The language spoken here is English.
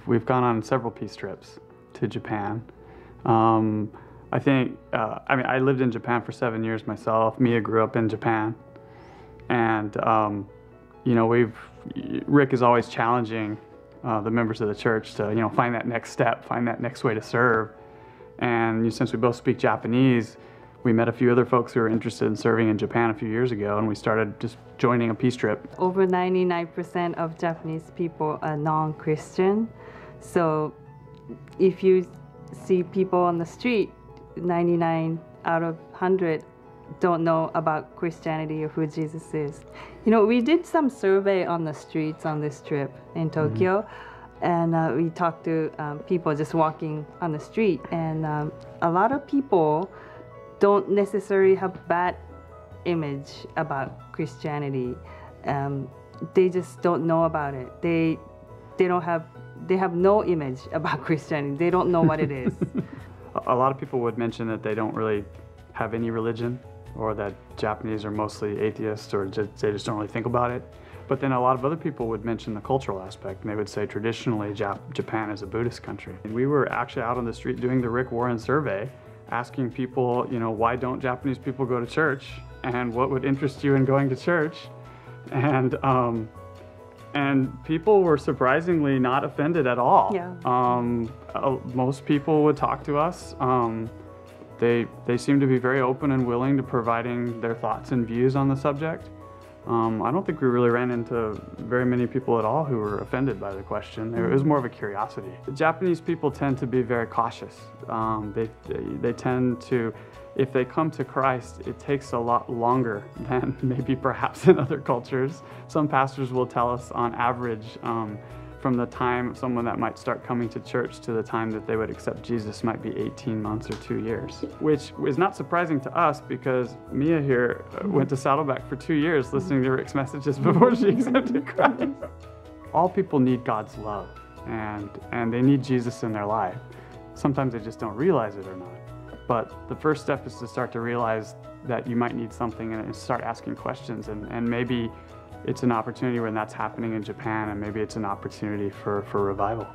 we've gone on several peace trips to Japan. I lived in Japan for 7 years myself. Mia grew up in Japan. And, Rick is always challenging the members of the church to, find that next step, find that next way to serve. And since we both speak Japanese, we met a few other folks who were interested in serving in Japan a few years ago, and we started just joining a peace trip. Over 99% of Japanese people are non-Christian. So if you see people on the street, 99 out of 100 don't know about Christianity or who Jesus is. We did some survey on the streets on this trip in Tokyo, and we talked to people just walking on the street, and a lot of people don't necessarily have bad image about Christianity. They just don't know about it. They have no image about Christianity. They don't know what it is. A lot of people would mention that they don't really have any religion, or that Japanese are mostly atheists, or they just don't really think about it. But then a lot of other people would mention the cultural aspect, and they would say traditionally Japan is a Buddhist country. And we were actually out on the street doing the Rick Warren survey, asking people, why don't Japanese people go to church, and what would interest you in going to church? And people were surprisingly not offended at all. Yeah. Most people would talk to us. They seem to be very open and willing to providing their thoughts and views on the subject. I don't think we really ran into very many people at all who were offended by the question. It was more of a curiosity. Japanese people tend to be very cautious. They tend to, if they come to Christ, it takes a lot longer than maybe perhaps in other cultures. Some pastors will tell us on average, from the time someone that might start coming to church to the time that they would accept Jesus might be 18 months or 2 years, which is not surprising to us because Mia here went to Saddleback for 2 years listening to Rick's messages before she accepted Christ. All people need God's love, and they need Jesus in their life. Sometimes they just don't realize it or not. But the first step is to start to realize that you might need something and start asking questions, and maybe it's an opportunity when that's happening in Japan, and maybe it's an opportunity for revival.